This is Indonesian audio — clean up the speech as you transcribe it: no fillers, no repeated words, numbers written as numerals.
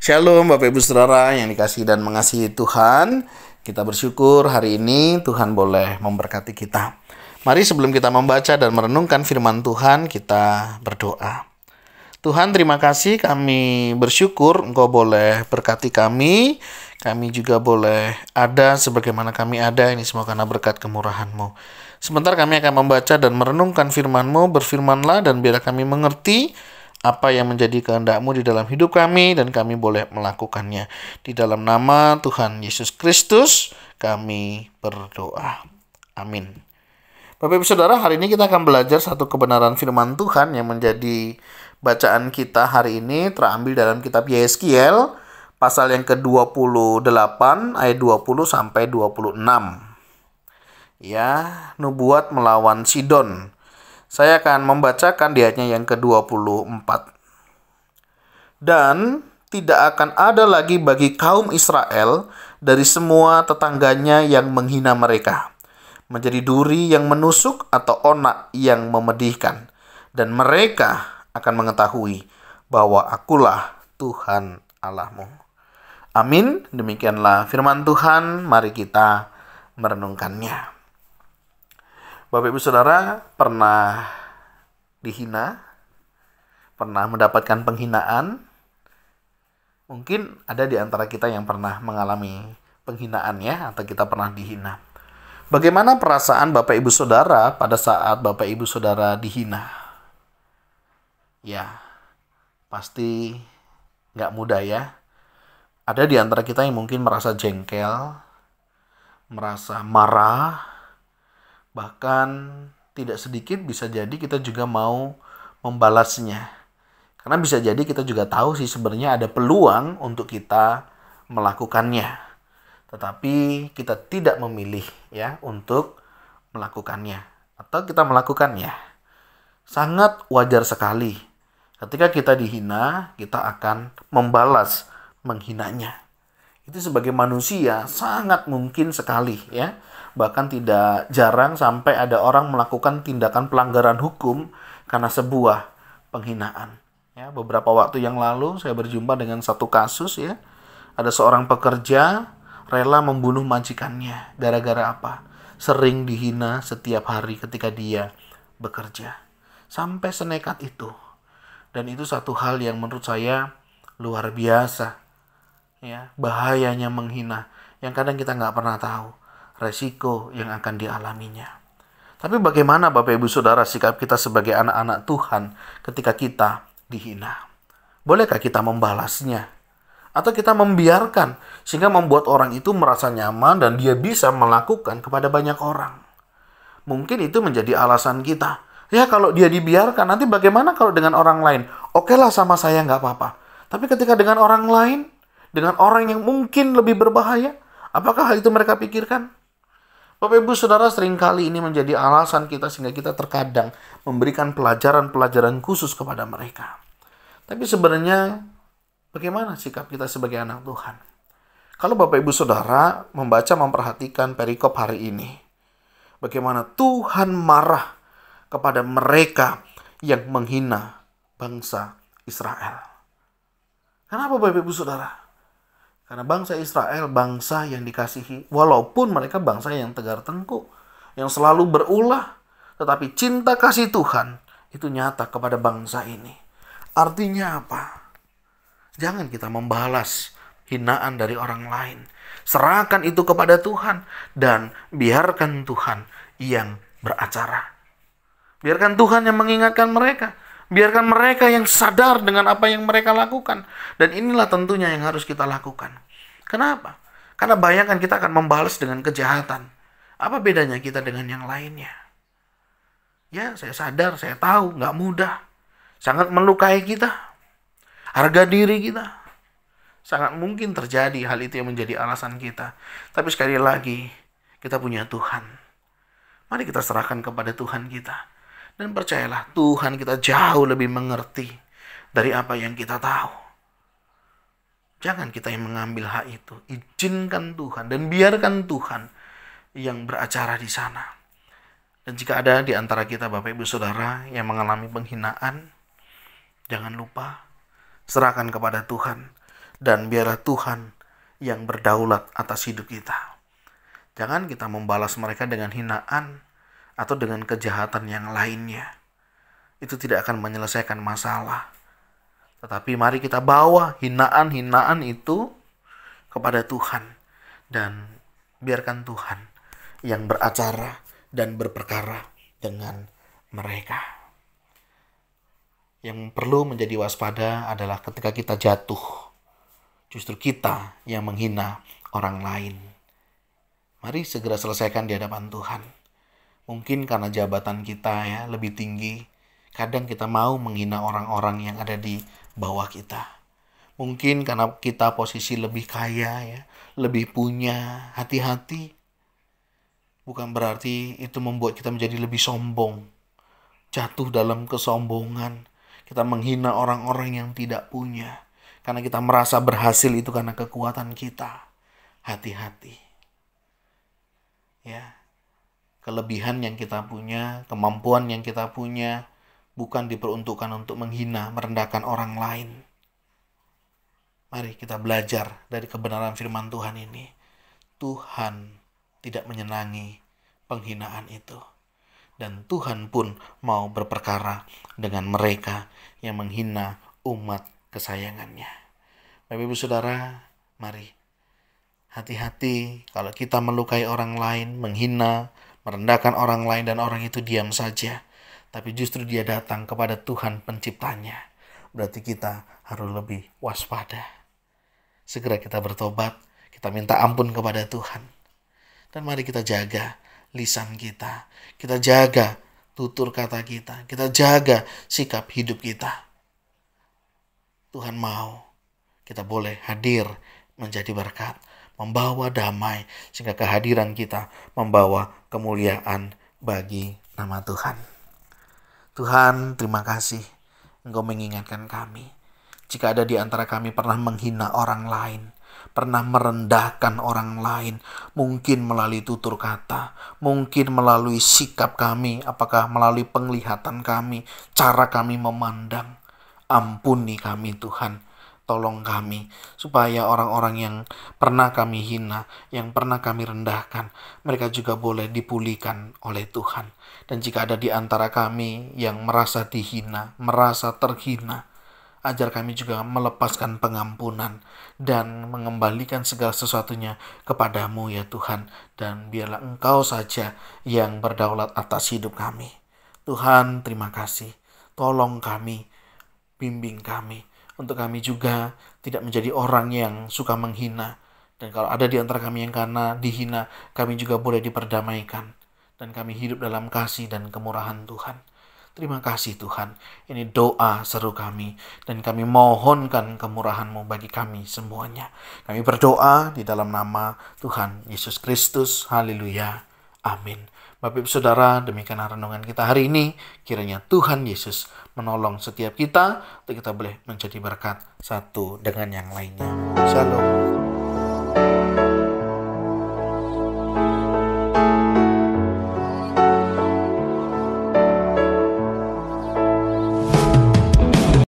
Shalom Bapak Ibu Saudara yang dikasihi dan mengasihi Tuhan. Kita bersyukur hari ini Tuhan boleh memberkati kita. Mari sebelum kita membaca dan merenungkan firman Tuhan, kita berdoa. Tuhan, terima kasih, kami bersyukur Engkau boleh berkati kami. Kami juga boleh ada sebagaimana kami ada, ini semua karena berkat kemurahan-Mu. Sebentar kami akan membaca dan merenungkan firman-Mu. Berfirmanlah dan biarlah kami mengerti apa yang menjadi kehendak-Mu di dalam hidup kami, dan kami boleh melakukannya. Di dalam nama Tuhan Yesus Kristus kami berdoa. Amin. Bapak Ibu Saudara, hari ini kita akan belajar satu kebenaran firman Tuhan yang menjadi bacaan kita hari ini terambil dalam kitab Yeskiel pasal yang ke-28 ayat 20 sampai 26. Ya, nubuat melawan Sidon. Saya akan membacakan di ayatnya yang ke-24. Dan tidak akan ada lagi bagi kaum Israel dari semua tetangganya yang menghina mereka, menjadi duri yang menusuk atau onak yang memedihkan. Dan mereka akan mengetahui bahwa akulah Tuhan Allahmu. Amin. Demikianlah firman Tuhan. Mari kita merenungkannya. Bapak Ibu Saudara, pernah dihina? Pernah mendapatkan penghinaan? Mungkin ada di antara kita yang pernah mengalami penghinaan ya, atau kita pernah dihina. Bagaimana perasaan Bapak Ibu Saudara pada saat Bapak Ibu Saudara dihina? Ya, pasti nggak mudah ya. Ada di antara kita yang mungkin merasa jengkel, merasa marah, bahkan tidak sedikit bisa jadi kita juga mau membalasnya. Karena bisa jadi kita juga tahu sih sebenarnya ada peluang untuk kita melakukannya. Tetapi kita tidak memilih ya untuk melakukannya. Atau kita melakukannya. Sangat wajar sekali. Ketika kita dihina, kita akan membalas menghinanya. Itu sebagai manusia sangat mungkin sekali ya. Bahkan tidak jarang sampai ada orang melakukan tindakan pelanggaran hukum karena sebuah penghinaan. Ya, beberapa waktu yang lalu saya berjumpa dengan satu kasus ya. Ada seorang pekerja rela membunuh majikannya. Gara-gara apa? Sering dihina setiap hari ketika dia bekerja. Sampai senekat itu. Dan itu satu hal yang menurut saya luar biasa. Ya, bahayanya menghina. Yang kadang kita nggak pernah tahu resiko yang akan dialaminya. Tapi bagaimana Bapak Ibu Saudara sikap kita sebagai anak-anak Tuhan ketika kita dihina? Bolehkah kita membalasnya? Atau kita membiarkan sehingga membuat orang itu merasa nyaman dan dia bisa melakukan kepada banyak orang? Mungkin itu menjadi alasan kita. Ya kalau dia dibiarkan, nanti bagaimana kalau dengan orang lain? Oke lah sama saya nggak apa-apa. Tapi ketika dengan orang lain, dengan orang yang mungkin lebih berbahaya, apakah hal itu mereka pikirkan? Bapak Ibu Saudara, seringkali ini menjadi alasan kita sehingga kita terkadang memberikan pelajaran-pelajaran khusus kepada mereka. Tapi sebenarnya bagaimana sikap kita sebagai anak Tuhan? Kalau Bapak Ibu Saudara memperhatikan perikop hari ini, bagaimana Tuhan marah kepada mereka yang menghina bangsa Israel. Kenapa Bapak Ibu Saudara? Karena bangsa Israel, bangsa yang dikasihi, walaupun mereka bangsa yang tegar tengkuk, yang selalu berulah, tetapi cinta kasih Tuhan itu nyata kepada bangsa ini. Artinya apa? Jangan kita membalas hinaan dari orang lain. Serahkan itu kepada Tuhan dan biarkan Tuhan yang beracara. Biarkan Tuhan yang mengingatkan mereka. Biarkan mereka yang sadar dengan apa yang mereka lakukan. Dan inilah tentunya yang harus kita lakukan. Kenapa? Karena bayangkan kita akan membalas dengan kejahatan. Apa bedanya kita dengan yang lainnya? Ya, saya sadar, saya tahu, nggak mudah. Sangat melukai kita. Harga diri kita. Sangat mungkin terjadi hal itu yang menjadi alasan kita. Tapi sekali lagi, kita punya Tuhan. Mari kita serahkan kepada Tuhan kita. Dan percayalah, Tuhan kita jauh lebih mengerti dari apa yang kita tahu. Jangan kita yang mengambil hak itu. Izinkan Tuhan dan biarkan Tuhan yang beracara di sana. Dan jika ada di antara kita Bapak Ibu Saudara yang mengalami penghinaan, jangan lupa serahkan kepada Tuhan. Dan biarlah Tuhan yang berdaulat atas hidup kita. Jangan kita membalas mereka dengan hinaan atau dengan kejahatan yang lainnya. Itu tidak akan menyelesaikan masalah. Tetapi mari kita bawa hinaan-hinaan itu kepada Tuhan. Dan biarkan Tuhan yang beracara dan berperkara dengan mereka. Yang perlu menjadi waspada adalah ketika kita jatuh. Justru kita yang menghina orang lain. Mari segera selesaikan di hadapan Tuhan. Mungkin karena jabatan kita ya lebih tinggi, kadang kita mau menghina orang-orang yang ada di bawah kita. Mungkin karena kita posisi lebih kaya ya, lebih punya, hati-hati. Bukan berarti itu membuat kita menjadi lebih sombong. Jatuh dalam kesombongan. Kita menghina orang-orang yang tidak punya. Karena kita merasa berhasil itu karena kekuatan kita. Hati-hati. Ya. Kelebihan yang kita punya, kemampuan yang kita punya, bukan diperuntukkan untuk menghina, merendahkan orang lain. Mari kita belajar dari kebenaran firman Tuhan ini. Tuhan tidak menyenangi penghinaan itu. Dan Tuhan pun mau berperkara dengan mereka yang menghina umat kesayangannya. Bapak Ibu Saudara, mari hati-hati kalau kita melukai orang lain, menghina, merendahkan orang lain dan orang itu diam saja. Tapi justru dia datang kepada Tuhan penciptanya. Berarti kita harus lebih waspada. Segera kita bertobat, kita minta ampun kepada Tuhan. Dan mari kita jaga lisan kita. Kita jaga tutur kata kita. Kita jaga sikap hidup kita. Tuhan mau kita boleh hadir menjadi berkat. Membawa damai. Sehingga kehadiran kita membawa kemuliaan bagi nama Tuhan. Tuhan, terima kasih Engkau mengingatkan kami. Jika ada di antara kami pernah menghina orang lain, pernah merendahkan orang lain, mungkin melalui tutur kata, mungkin melalui sikap kami, apakah melalui penglihatan kami, cara kami memandang. Ampuni kami Tuhan, tolong kami, supaya orang-orang yang pernah kami hina, yang pernah kami rendahkan, mereka juga boleh dipulihkan oleh Tuhan. Dan jika ada di antara kami yang merasa dihina, merasa terhina, ajar kami juga melepaskan pengampunan dan mengembalikan segala sesuatunya kepadamu ya Tuhan. Dan biarlah Engkau saja yang berdaulat atas hidup kami. Tuhan, terima kasih. Tolong kami, bimbing kami, untuk kami juga tidak menjadi orang yang suka menghina. Dan kalau ada di antara kami yang karena dihina, kami juga boleh diperdamaikan. Dan kami hidup dalam kasih dan kemurahan Tuhan. Terima kasih Tuhan. Ini doa seru kami. Dan kami mohonkan kemurahan-Mu bagi kami semuanya. Kami berdoa di dalam nama Tuhan Yesus Kristus. Haleluya. Amin. Bapak Ibu Saudara, demikian renungan kita hari ini. Kiranya Tuhan Yesus menolong setiap kita untuk kita boleh menjadi berkat satu dengan yang lainnya. Shalom.